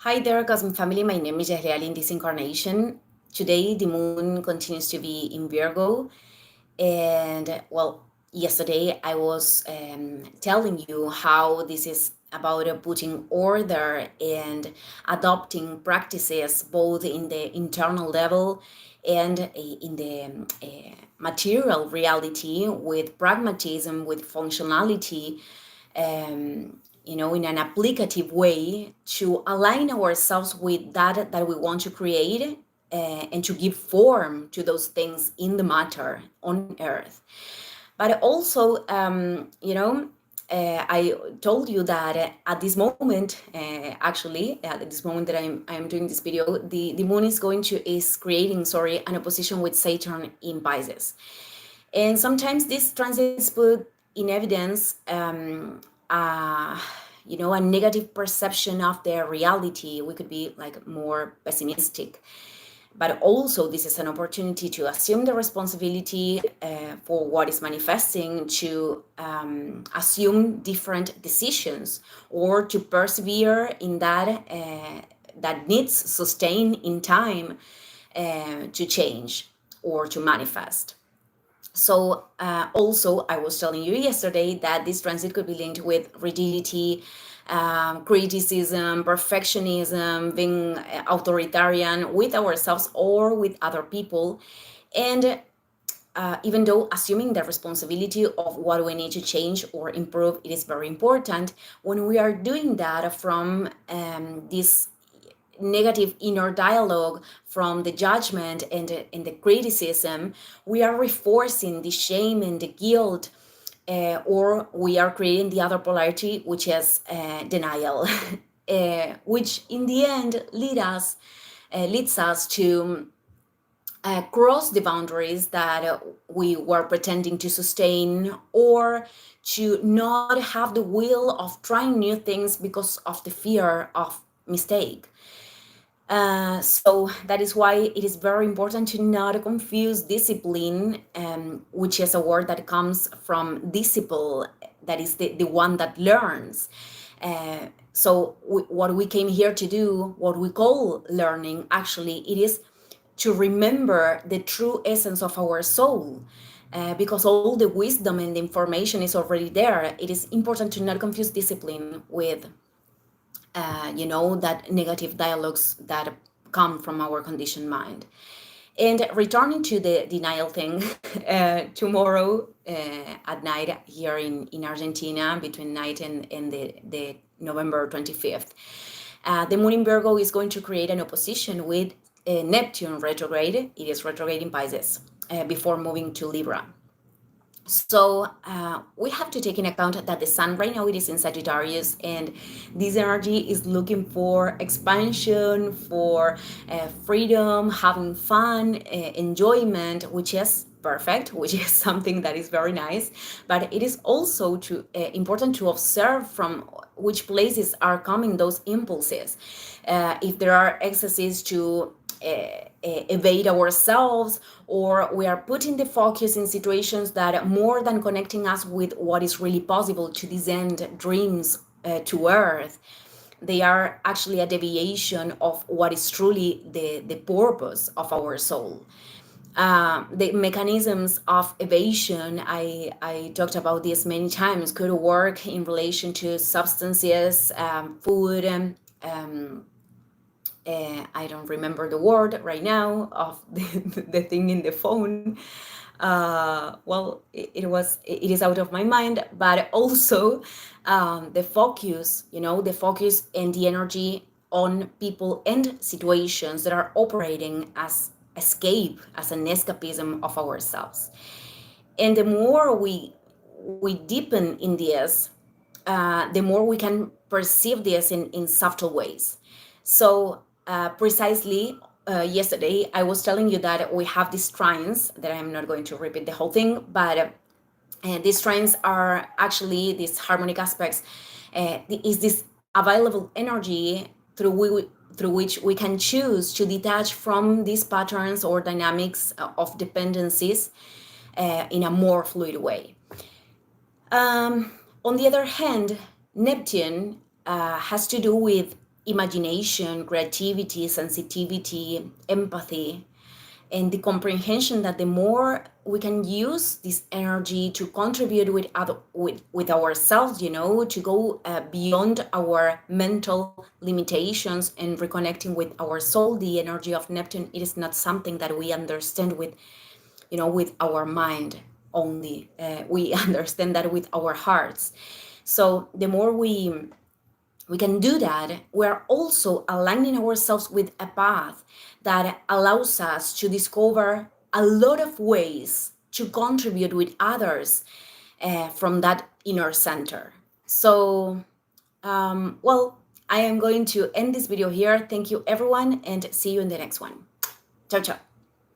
Hi there, Cosmic Family. My name is Yahlial in this incarnation. Today, the moon continues to be in Virgo. And well, yesterday I was telling you how this is about putting order and adopting practices both in the internal level and in the material reality with pragmatism, with functionality, in an applicative way to align ourselves with that we want to create and to give form to those things in the matter on earth. But also, I told you that at this moment, actually, at this moment that I'm doing this video, the moon is creating, an opposition with Saturn in Pisces. And sometimes these transits put in evidence, a negative perception of their reality. We could be like more pessimistic. But also, this is an opportunity to assume the responsibility for what is manifesting, to assume different decisions, or to persevere in that needs sustain in time to change or to manifest. So also, I was telling you yesterday that this transit could be linked with rigidity, criticism, perfectionism, being authoritarian with ourselves or with other people. And even though assuming the responsibility of what we need to change or improve, it is very important, when we are doing that from this negative inner dialogue, from the judgment and the criticism, we are reinforcing the shame and the guilt, or we are creating the other polarity, which is denial, which in the end leads us to cross the boundaries that we were pretending to sustain, or to not have the will of trying new things because of the fear of mistake. So that is why it is very important to not confuse discipline, which is a word that comes from disciple, that is the one that learns. So what we came here to do, what we call learning, actually, it is to remember the true essence of our soul. Because all the wisdom and the information is already there, it is important to not confuse discipline with that negative dialogues that come from our conditioned mind. And returning to the denial thing, tomorrow at night here in Argentina, between night and the November 25th, the moon in Virgo is going to create an opposition with Neptune retrograde. It is retrograde in Pisces before moving to Libra. So we have to take in account that the sun right now, it is in Sagittarius, and this energy is looking for expansion, for freedom, having fun, enjoyment, which is perfect, which is something that is very nice. But it is also important to observe from which places are coming those impulses. If there are excesses to evade ourselves, or we are putting the focus in situations that more than connecting us with what is really possible to these end dreams to earth, they are actually a deviation of what is truly the purpose of our soul. The mechanisms of evasion, I talked about this many times, could work in relation to substances, food, I don't remember the word right now of the thing in the phone. It is out of my mind, but also the focus, the focus and the energy on people and situations that are operating as escape, as an escapism of ourselves. And the more we deepen in this, the more we can perceive this in subtle ways. So precisely yesterday, I was telling you that we have these trines, that I'm not going to repeat the whole thing, but these trines are actually these harmonic aspects, is this available energy through which we can choose to detach from these patterns or dynamics of dependencies in a more fluid way. On the other hand, Neptune has to do with imagination, creativity, sensitivity, empathy, and the comprehension that the more we can use this energy to contribute with ourselves, to go beyond our mental limitations and reconnecting with our soul. The energy of Neptune, it is not something that we understand with our mind only. We understand that with our hearts. So the more we can do that, we're also aligning ourselves with a path that allows us to discover a lot of ways to contribute with others from that inner center. So, well, I am going to end this video here. Thank you, everyone, and see you in the next one. Ciao, ciao.